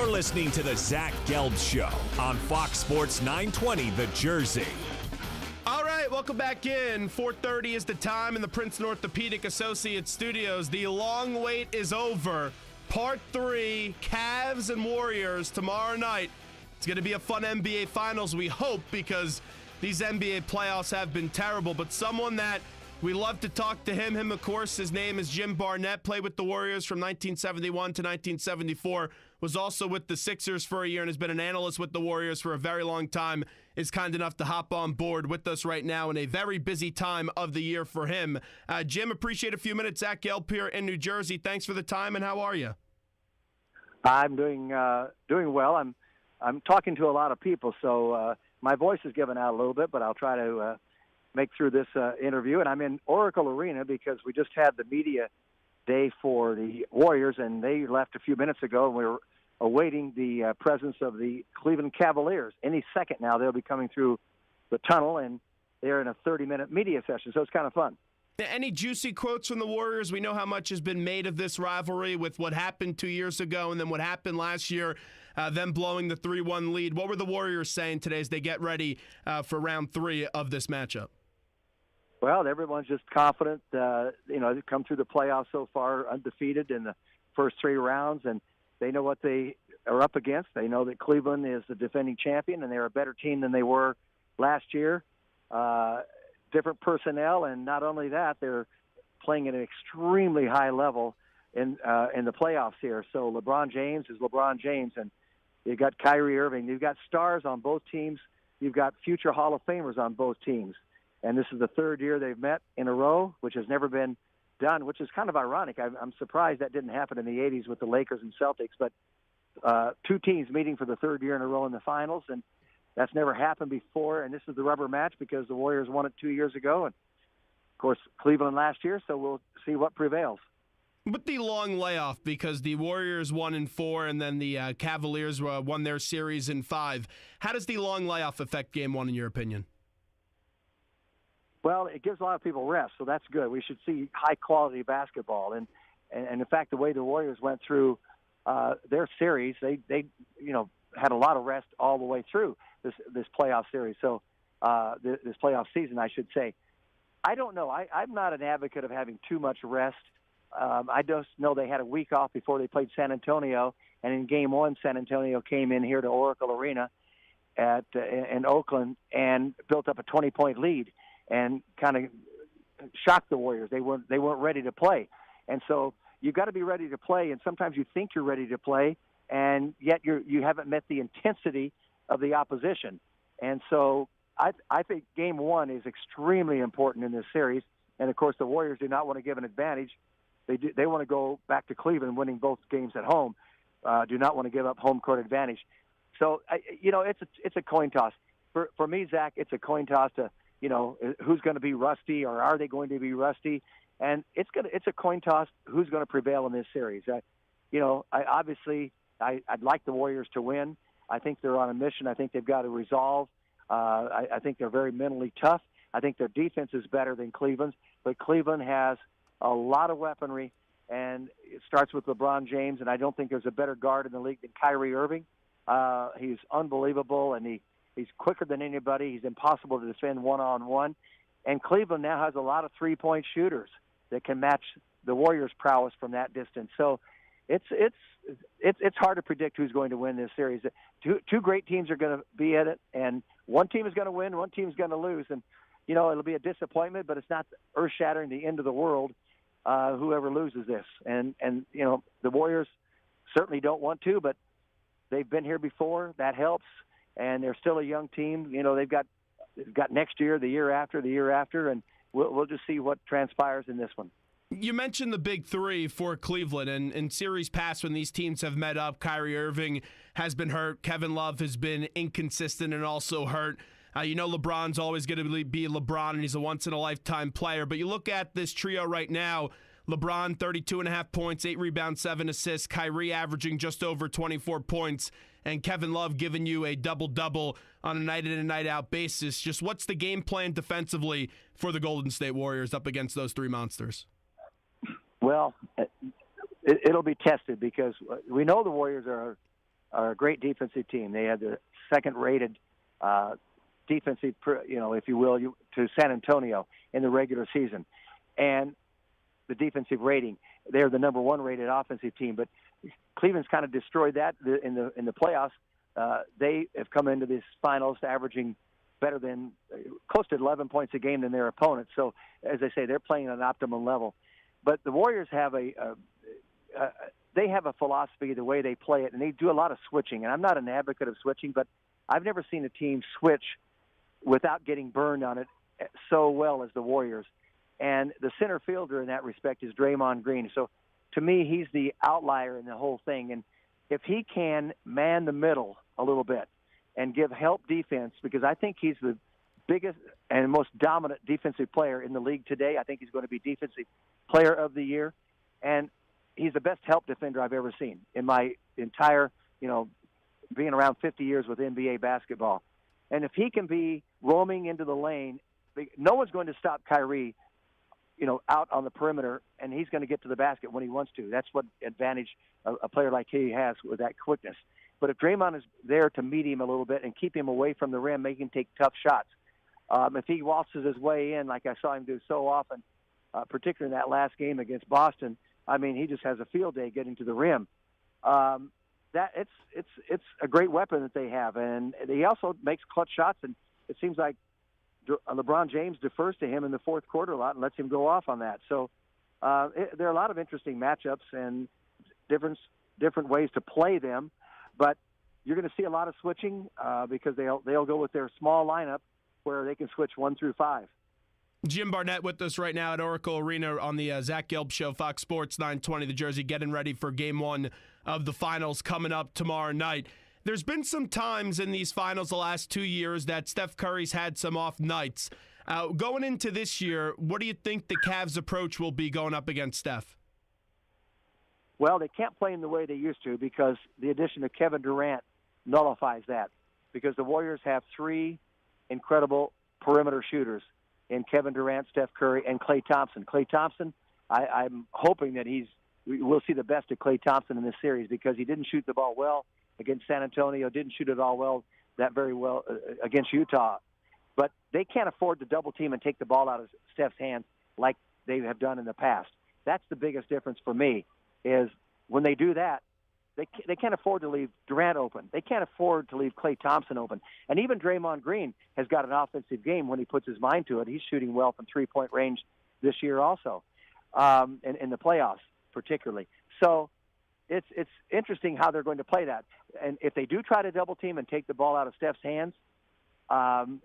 You're listening to the Zach Gelb Show on Fox Sports 920 The Jersey. All right, welcome back in. 4:30 is the time in the Princeton Orthopedic Associates studios. The long wait is over. Part 3, Cavs and Warriors tomorrow night. It's going to be a fun NBA Finals, we hope, because these NBA playoffs have been terrible. But someone that we love to talk to him, of course, his name is Jim Barnett, played with the Warriors from 1971 to 1974, was also with the Sixers for a year and has been an analyst with the Warriors for a very long time, is kind enough to hop on board with us right now in a very busy time of the year for him. Jim, appreciate a few minutes. Zach Gelb here in New Jersey. Thanks for the time, and how are you? I'm doing well. I'm talking to a lot of people, so my voice is giving out a little bit, but I'll try to make through this interview. And I'm in Oracle Arena because we just had the media day for the Warriors, and they left a few minutes ago, and we were awaiting the presence of the Cleveland Cavaliers. Any second now, they'll be coming through the tunnel, and they're in a 30-minute media session, so it's kind of fun. Any juicy quotes from the Warriors? We know how much has been made of this rivalry with what happened 2 years ago and then what happened last year, them blowing the 3-1 lead. What were the Warriors saying today as they get ready for round 3 of this matchup? Well, everyone's just confident. They've come through the playoffs so far undefeated in the first 3 rounds, and they know what they are up against. They know that Cleveland is the defending champion, and they're a better team than they were last year. Different personnel, and not only that, they're playing at an extremely high level in the playoffs here. So LeBron James is LeBron James, and you've got Kyrie Irving. You've got stars on both teams. You've got future Hall of Famers on both teams. And this is the 3rd year they've met in a row, which has never been done, which is kind of ironic. I'm surprised that didn't happen in the 80s with the Lakers and Celtics, but 2 teams meeting for the 3rd year in a row in the finals, and that's never happened before. And this is the rubber match because the Warriors won it 2 years ago, and, of course, Cleveland last year, so we'll see what prevails. With the long layoff, because the Warriors won in 4 and then the Cavaliers won their series in 5, how does the long layoff affect Game 1 in your opinion? Well, it gives a lot of people rest, so that's good. We should see high-quality basketball. And in fact, the way the Warriors went through their series, they had a lot of rest all the way through this playoff series. So this playoff season, I should say. I don't know. I'm not an advocate of having too much rest. I just know they had a week off before they played San Antonio, and in Game 1, San Antonio came in here to Oracle Arena in Oakland and built up a 20-point lead and kind of shocked the Warriors. They weren't ready to play. And so you've got to be ready to play, and sometimes you think you're ready to play, and yet you haven't met the intensity of the opposition. And so I think Game 1 is extremely important in this series, and, of course, the Warriors do not want to give an advantage. They want to go back to Cleveland winning both games at home, do not want to give up home court advantage. So, it's a coin toss. For me, Zach, it's a coin toss to, who's going to be rusty or are they going to be rusty? And it's a coin toss who's going to prevail in this series. I'd like the Warriors to win. I think they're on a mission. I think they've got to resolve. I think they're very mentally tough. I think their defense is better than Cleveland's, but Cleveland has a lot of weaponry, and it starts with LeBron James, and I don't think there's a better guard in the league than Kyrie Irving. He's unbelievable, and he's quicker than anybody. He's impossible to defend one-on-one. And Cleveland now has a lot of three-point shooters that can match the Warriors' prowess from that distance. So it's hard to predict who's going to win this series. Two great teams are going to be at it, and one team is going to win, one team is going to lose. And, it'll be a disappointment, but it's not earth-shattering, the end of the world, whoever loses this. And the Warriors certainly don't want to, but they've been here before. That helps. And they're still a young team. They've got next year, the year after, and we'll just see what transpires in this one. You mentioned the big 3 for Cleveland, and in series past when these teams have met up, Kyrie Irving has been hurt. Kevin Love has been inconsistent and also hurt. LeBron's always going to be LeBron, and he's a once-in-a-lifetime player. But you look at this trio right now, LeBron, 32.5 points, 8 rebounds, 7 assists. Kyrie averaging just over 24 points. And Kevin Love giving you a double-double on a night-in and night-out basis. Just what's the game plan defensively for the Golden State Warriors up against those 3 monsters? Well, it'll be tested because we know the Warriors are are a great defensive team. They had the second-rated defensive, if you will, to San Antonio in the regular season. And the defensive rating, they're the number one rated offensive team. But Cleveland's kind of destroyed that in the playoffs. They have come into these finals averaging better than close to 11 points a game than their opponents. So, as I say, they're playing at an optimum level. But the Warriors have they have a philosophy, the way they play it, and they do a lot of switching. And I'm not an advocate of switching, but I've never seen a team switch without getting burned on it so well as the Warriors. And the center fielder in that respect is Draymond Green. So, to me, he's the outlier in the whole thing. And if he can man the middle a little bit and give help defense, because I think he's the biggest and most dominant defensive player in the league today. I think he's going to be Defensive Player of the Year. And he's the best help defender I've ever seen in my entire, being around 50 years with NBA basketball. And if he can be roaming into the lane, no one's going to stop Kyrie, out on the perimeter, and he's going to get to the basket when he wants to. That's what advantage a player like he has with that quickness. But if Draymond is there to meet him a little bit and keep him away from the rim, make him take tough shots, if he waltzes his way in like I saw him do so often, particularly in that last game against Boston, I mean, he just has a field day getting to the rim. That it's a great weapon that they have, and he also makes clutch shots. And it seems like LeBron James defers to him in the fourth quarter a lot and lets him go off on that. So there are a lot of interesting matchups and different ways to play them, but you're going to see a lot of switching because they'll go with their small lineup where they can switch 1 through 5. Jim Barnett with us right now at Oracle Arena on the Zach Gelb Show, Fox Sports 920 The Jersey, getting ready for Game 1 of the finals coming up tomorrow night. There's been some times in these finals the last 2 years that Steph Curry's had some off nights. Going into this year, what do you think the Cavs' approach will be going up against Steph? Well, they can't play him the way they used to because the addition of Kevin Durant nullifies that, because the Warriors have 3 incredible perimeter shooters in Kevin Durant, Steph Curry, and Klay Thompson. Klay Thompson, I'm hoping that we'll see the best of Klay Thompson in this series because he didn't shoot the ball well against San Antonio, didn't shoot it all very well against Utah. But they can't afford to double team and take the ball out of Steph's hands like they have done in the past. That's the biggest difference for me, is when they do that, they can't afford to leave Durant open. They can't afford to leave Klay Thompson open. And even Draymond Green has got an offensive game when he puts his mind to it. He's shooting well from three-point range this year also, in the playoffs particularly. So it's interesting how they're going to play that. And if they do try to double team and take the ball out of Steph's hands,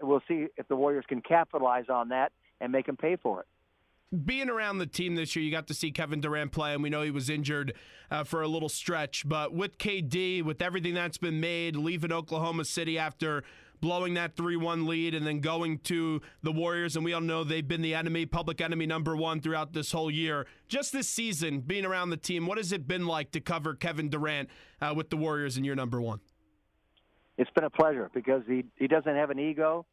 we'll see if the Warriors can capitalize on that and make them pay for it. Being around the team this year, you got to see Kevin Durant play, and we know he was injured for a little stretch. But with KD, with everything that's been made, leaving Oklahoma City after blowing that 3-1 lead and then going to the Warriors, and we all know they've been the enemy, public enemy number 1 throughout this whole year. Just this season, being around the team, what has it been like to cover Kevin Durant with the Warriors and you're number 1? It's been a pleasure because he doesn't have an ego.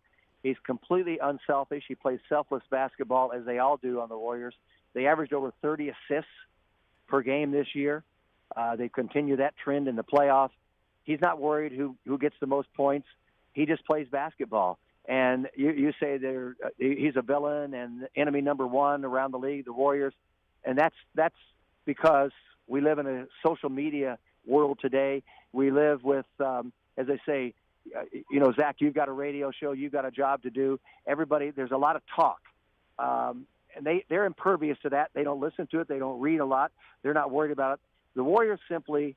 He's completely unselfish. He plays selfless basketball, as they all do on the Warriors. They averaged over 30 assists per game this year. They continue that trend in the playoffs. He's not worried who gets the most points. He just plays basketball. And you say he's a villain and enemy number 1 around the league, the Warriors. And that's because we live in a social media world today. We live with, as I say, Zach, you've got a radio show, you've got a job to do. Everybody, there's a lot of talk. And they're impervious to that. They don't listen to it. They don't read a lot. They're not worried about it. The Warriors simply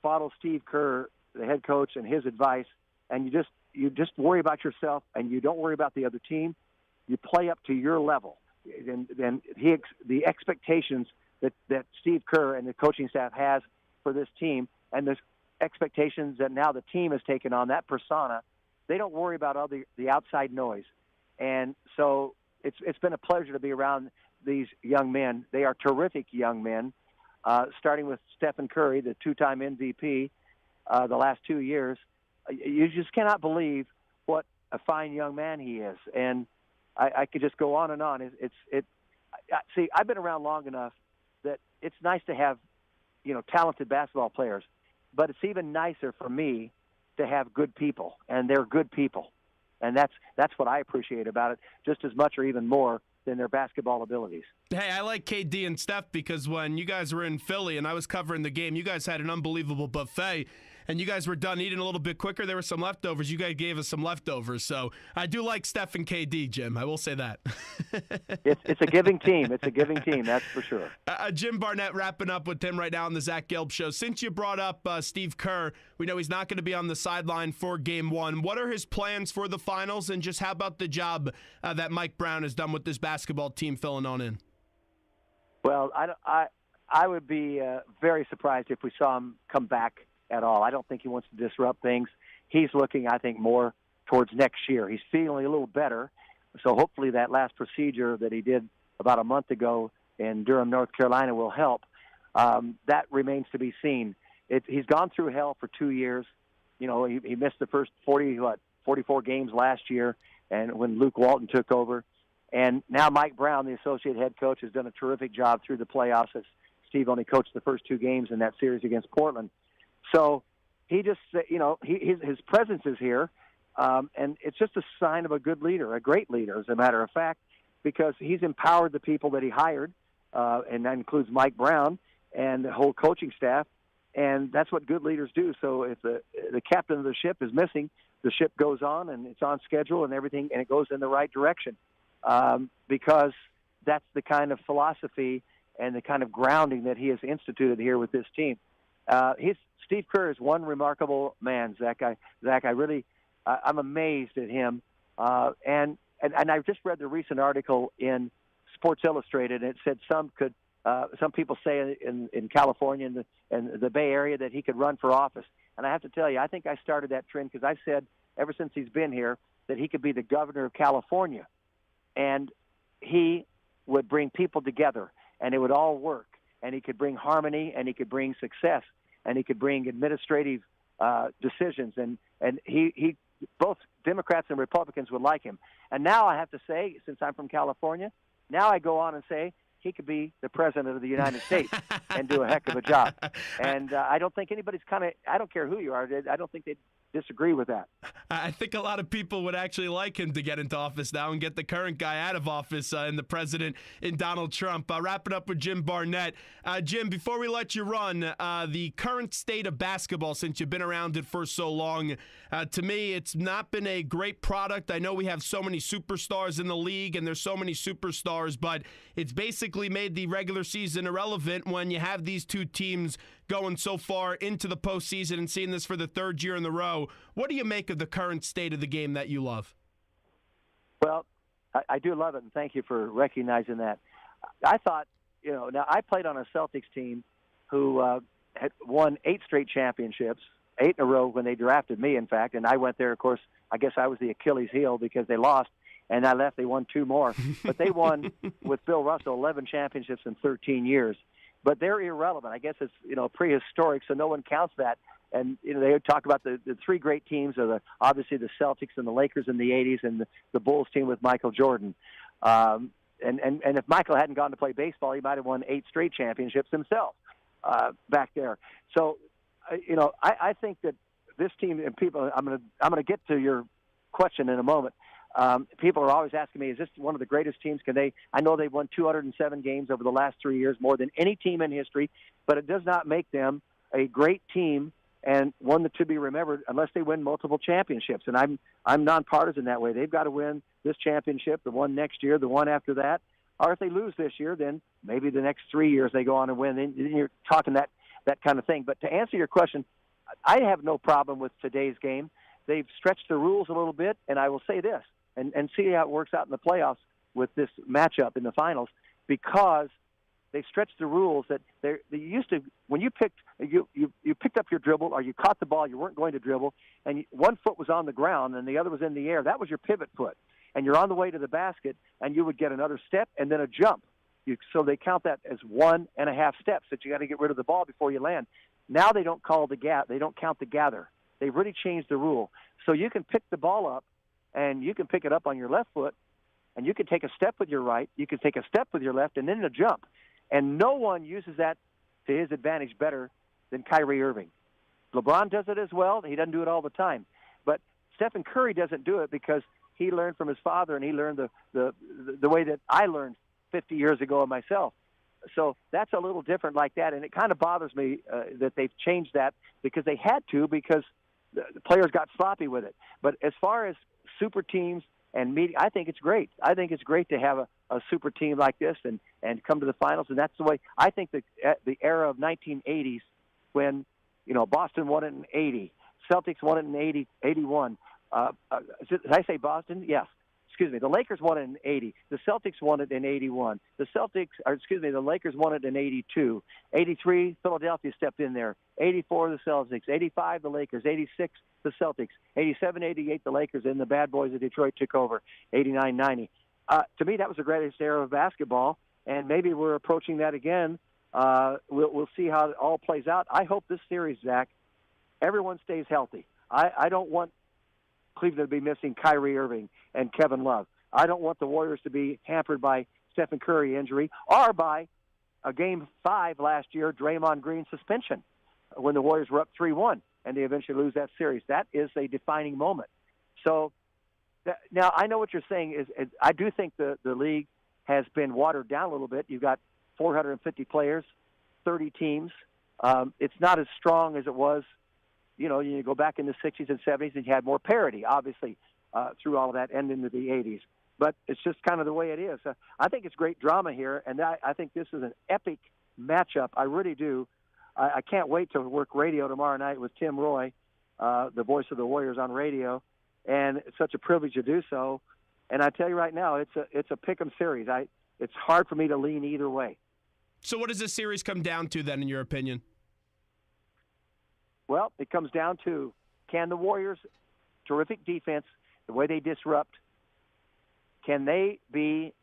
follow Steve Kerr, the head coach, and his advice, and you just worry about yourself, and you don't worry about the other team. You play up to your level. And the expectations that Steve Kerr and the coaching staff has for this team, and the expectations that now the team has taken on, that persona, they don't worry about the outside noise. And so it's been a pleasure to be around these young men. They are terrific young men, starting with Stephen Curry, the 2-time MVP the last 2 years. You just cannot believe what a fine young man he is. And I could just go on and on. See, I've been around long enough that it's nice to have, talented basketball players. but it's even nicer for me to have good people, and they're good people. And that's what I appreciate about it, just as much or even more than their basketball abilities. Hey, I like KD and Steph because when you guys were in Philly and I was covering the game, you guys had an unbelievable buffet, and you guys were done eating a little bit quicker. There were some leftovers. You guys gave us some leftovers. So I do like Steph and KD, Jim. I will say that. It's a giving team. It's a giving team, that's for sure. Jim Barnett, wrapping up with him right now on the Zach Gelb Show. Since you brought up Steve Kerr, we know he's not going to be on the sideline for Game 1. What are his plans for the finals, and just how about the job that Mike Brown has done with this basketball team filling on in? Well, I would be very surprised if we saw him come back at all. I don't think he wants to disrupt things. He's looking, I think, more towards next year. He's feeling a little better, so hopefully that last procedure that he did about a month ago in Durham, North Carolina will help. That remains to be seen. He's gone through hell for 2 years. You know, he missed the first 44 games last year, and when Luke Walton took over. And now Mike Brown, the associate head coach, has done a terrific job through the playoffs, as Steve only coached the first 2 games in that series against Portland. So he just, his presence is here, and it's just a sign of a good leader, a great leader, as a matter of fact, because he's empowered the people that he hired, and that includes Mike Brown and the whole coaching staff, and that's what good leaders do. So if the captain of the ship is missing, the ship goes on, and it's on schedule and everything, and it goes in the right direction, because that's the kind of philosophy and the kind of grounding that he has instituted here with this team. Steve Kerr is one remarkable man, Zach. I'm amazed at him. And I just read the recent article in Sports Illustrated, and it said some people say in California and the Bay Area that he could run for office. And I have to tell you, I think I started that trend because I've said ever since he's been here that he could be the governor of California. And he would bring people together, and it would all work. And he could bring harmony, and he could bring success, and he could bring administrative decisions. And he both Democrats and Republicans would like him. And now I have to say, since I'm from California, now I go on and say he could be the president of the United States and do a heck of a job. And I don't think anybody's I don't care who you are, I don't think they'd disagree with that. I think a lot of people would actually like him to get into office now and get the current guy out of office in the president, in Donald Trump. Wrapping up with Jim Barnett. Jim, before we let you run, the current state of basketball, since you've been around it for so long, to me, it's not been a great product. I know we have so many superstars in the league, and there's so many superstars, but it's basically made the regular season irrelevant when you have these two teams going so far into the postseason and seeing this for the 3rd year in a row. What do you make of the current state of the game that you love? Well, I do love it, and thank you for recognizing that. I thought, now I played on a Celtics team who had won 8 straight championships, 8 in a row when they drafted me, in fact, and I went there, of course, I guess I was the Achilles heel because they lost, and I left, they won 2 more. But they won, with Bill Russell, 11 championships in 13 years. But they're irrelevant. I guess it's, prehistoric, so no one counts that. And, they talk about the 3 great teams are obviously the Celtics and the Lakers in the 80s and the Bulls team with Michael Jordan. And if Michael hadn't gone to play baseball, he might have won 8 straight championships himself back there. So, I think that this team and people, I'm going to get to your question in a moment. People are always asking me, is this one of the greatest teams? I know they've won 207 games over the last 3 years, more than any team in history, but it does not make them a great team and one that to be remembered unless they win multiple championships. And I'm nonpartisan that way. They've got to win this championship, the one next year, the one after that. Or if they lose this year, then maybe the next 3 years they go on and win. Then you're talking that kind of thing. But to answer your question, I have no problem with today's game. They've stretched the rules a little bit, and I will say this, and see how it works out in the playoffs with this matchup in the finals, because they stretched the rules that they used to. When you picked up your dribble or you caught the ball, you weren't going to dribble, and one foot was on the ground and the other was in the air. That was your pivot foot, and you're on the way to the basket, and you would get another step and then a jump. So they count that as 1.5 steps that you got to get rid of the ball before you land. Now they don't call the gap. They don't count the gather. They've really changed the rule, so you can pick the ball up, and you can pick it up on your left foot, and you can take a step with your right, you can take a step with your left, and then a jump. And no one uses that to his advantage better than Kyrie Irving. LeBron does it as well. He doesn't do it all the time. But Stephen Curry doesn't do it because he learned from his father, and he learned the way that I learned 50 years ago myself. So that's a little different like that, and it kind of bothers me that they've changed that because they had to, because the players got sloppy with it. But as far as super teams and media, I think it's great. I think it's great to have a super team like this and come to the finals, and that's the way. I think the era of 1980s when, Boston won it in 80, Celtics won it in 80, 81. Did I say Boston? Yes. Excuse me. The Lakers won it in 80. The Celtics won it in 81. The Lakers won it in 82. 83, Philadelphia stepped in there. 84, the Celtics. 85, the Lakers. 86, the Celtics. 87, 88, the Lakers. And the bad boys of Detroit took over. 89, 90. To me, that was the greatest era of basketball, and maybe we're approaching that again. We'll see how it all plays out. I hope this series, Zach, everyone stays healthy. I don't want Cleveland to be missing Kyrie Irving and Kevin Love. I don't want the Warriors to be hampered by Stephen Curry injury or by a Game 5 last year, Draymond Green suspension, when the Warriors were up 3-1 and they eventually lose that series. That is a defining moment. So now I know what you're saying is I do think the league has been watered down a little bit. You've got 450 players, 30 teams. It's not as strong as it was. You go back in the 60s and 70s and you had more parity, obviously, through all of that and into the 80s. But it's just kind of the way it is. I think it's great drama here, and I think this is an epic matchup. I really do. I can't wait to work radio tomorrow night with Tim Roy, the voice of the Warriors on radio, and it's such a privilege to do so. And I tell you right now, it's a pick'em series. It's hard for me to lean either way. So what does this series come down to then, in your opinion? Well, it comes down to, can the Warriors' terrific defense, the way they disrupt, can they be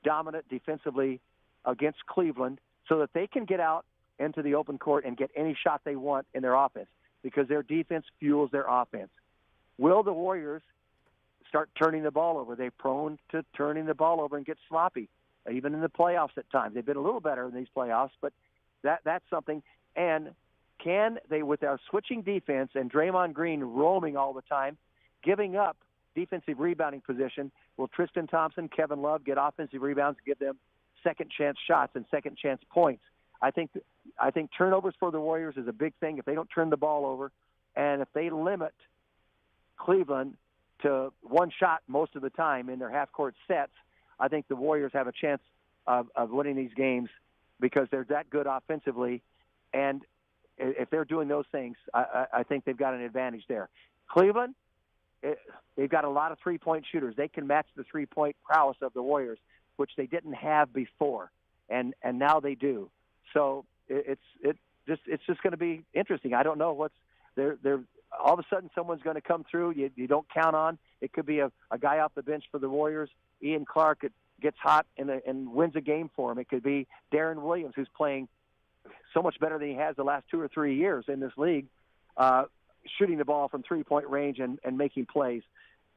dominant defensively against Cleveland so that they can get out into the open court and get any shot they want in their offense, because their defense fuels their offense? Will the Warriors start turning the ball over? They're prone to turning the ball over and get sloppy, even in the playoffs at times. They've been a little better in these playoffs, but that's something. And can they, with our switching defense and Draymond Green roaming all the time, giving up defensive rebounding position, will Tristan Thompson, Kevin Love get offensive rebounds and give them second-chance shots and second-chance points? I think turnovers for the Warriors is a big thing if they don't turn the ball over, and if they limit Cleveland to one shot most of the time in their half-court sets, I think the Warriors have a chance of winning these games because they're that good offensively. And if they're doing those things, I think they've got an advantage there. Cleveland, they've got a lot of three-point shooters. They can match the three-point prowess of the Warriors, which they didn't have before, and now they do. So it's just going to be interesting. I don't know what's they're all of a sudden someone's going to come through you don't count on. It could be a guy off the bench for the Warriors. Ian Clark gets hot and wins a game for him. It could be Darren Williams, who's playing so much better than he has the last 2 or 3 years in this league, shooting the ball from three-point range and making plays.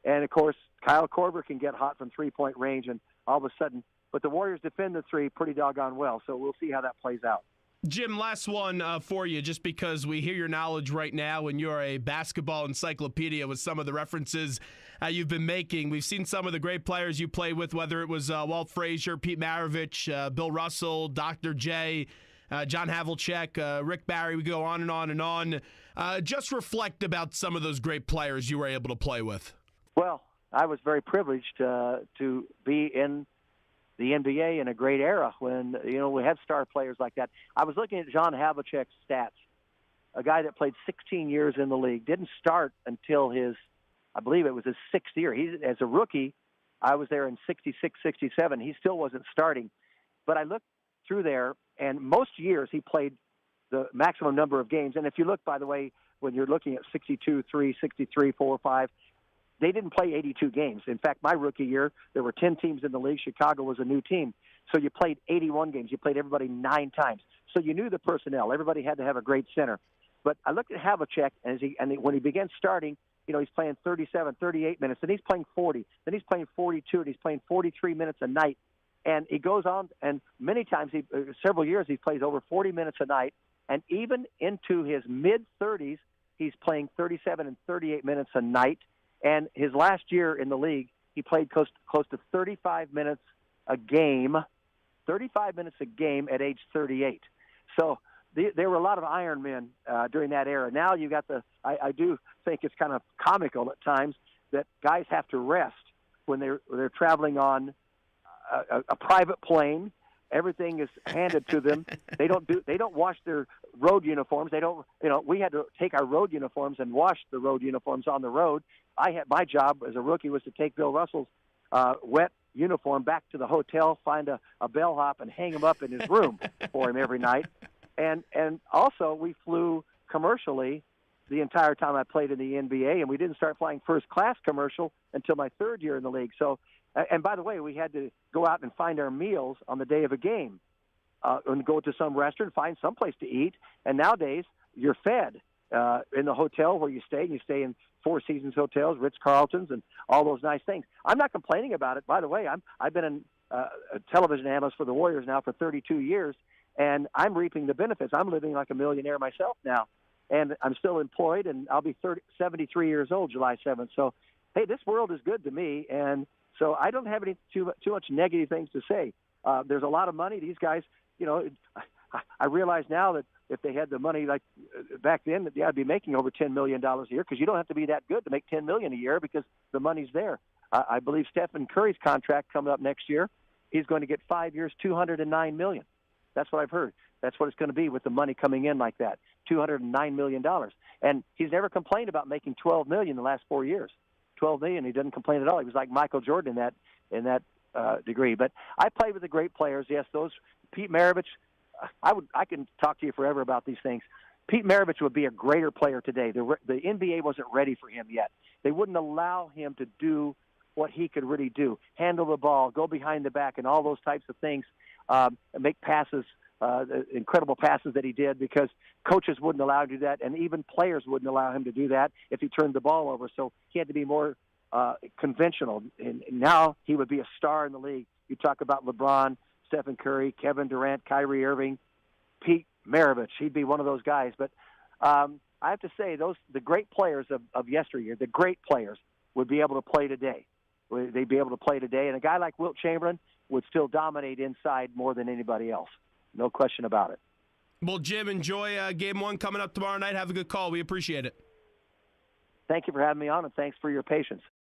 And, of course, Kyle Korver can get hot from three-point range, and all of a sudden – but the Warriors defend the three pretty doggone well, so we'll see how that plays out. Jim, last one for you, just because we hear your knowledge right now and you're a basketball encyclopedia with some of the references you've been making. We've seen some of the great players you play with, whether it was Walt Frazier, Pete Maravich, Bill Russell, Dr. J, John Havlicek, Rick Barry. We go on and on and on. Just reflect about some of those great players you were able to play with. Well, I was very privileged to be in the NBA in a great era when, we have star players like that. I was looking at John Havlicek's stats, a guy that played 16 years in the league, didn't start until I believe it was his sixth year. As a rookie, I was there in 66, 67. He still wasn't starting. But I looked through there, and most years he played the maximum number of games. And if you look, by the way, when you're looking at 62, 3, 63, 4, 5, they didn't play 82 games. In fact, my rookie year, there were 10 teams in the league. Chicago was a new team. So you played 81 games. You played everybody 9 times. So you knew the personnel. Everybody had to have a great center. But I looked at Havlicek, and when he began starting, he's playing 37, 38 minutes, and he's playing 40. Then he's playing 42, and he's playing 43 minutes a night. And he goes on, and many times, several years, he plays over 40 minutes a night. And even into his mid-30s, he's playing 37 and 38 minutes a night. And his last year in the league, he played close to 35 minutes a game, 35 minutes a game at age 38. So there were a lot of Iron Men during that era. Now you got I do think it's kind of comical at times that guys have to rest when they're traveling on a private plane. Everything is handed to them. They don't wash their road uniforms. We had to take our road uniforms and wash the road uniforms on the road. My job as a rookie was to take Bill Russell's wet uniform back to the hotel, find a bellhop, and hang him up in his room for him every night. And also we flew commercially the entire time I played in the NBA, and we didn't start flying first class commercial until my third year in the league. So, and by the way, we had to go out and find our meals on the day of a game, and go to some restaurant, find some place to eat. And nowadays, you're fed in the hotel where you stay. You stay in Four Seasons hotels, Ritz-Carltons, and all those nice things. I'm not complaining about it. By the way, I've been a television analyst for the Warriors now for 32 years, and I'm reaping the benefits. I'm living like a millionaire myself now, and I'm still employed, and I'll be 73 years old July 7th. So, hey, this world is good to me, and so I don't have too much negative things to say. There's a lot of money. These guys, I realize now that if they had the money like back then, that I'd be making over $10 million a year, because you don't have to be that good to make $10 million a year because the money's there. I believe Stephen Curry's contract coming up next year, he's going to get 5 years, $209 million. That's what I've heard. That's what it's going to be with the money coming in like that, $209 million. And he's never complained about making $12 million the last 4 years. $12 million, he doesn't complain at all. He was like Michael Jordan in that degree. But I played with the great players. Yes, those Pete Maravich. I can talk to you forever about these things. Pete Maravich would be a greater player today. The NBA wasn't ready for him yet. They wouldn't allow him to do what he could really do: handle the ball, go behind the back, and all those types of things. Make passes, the incredible passes that he did, because coaches wouldn't allow him to do that, and even players wouldn't allow him to do that if he turned the ball over. So he had to be more conventional, and now he would be a star in the league. You talk about LeBron, Stephen Curry, Kevin Durant, Kyrie Irving, Pete Maravich. He'd be one of those guys. But I have to say, the great players of yesteryear, the great players, would be able to play today. They'd be able to play today. And a guy like Wilt Chamberlain would still dominate inside more than anybody else. No question about it. Well, Jim, enjoy Game 1 coming up tomorrow night. Have a good call. We appreciate it. Thank you for having me on, and thanks for your patience.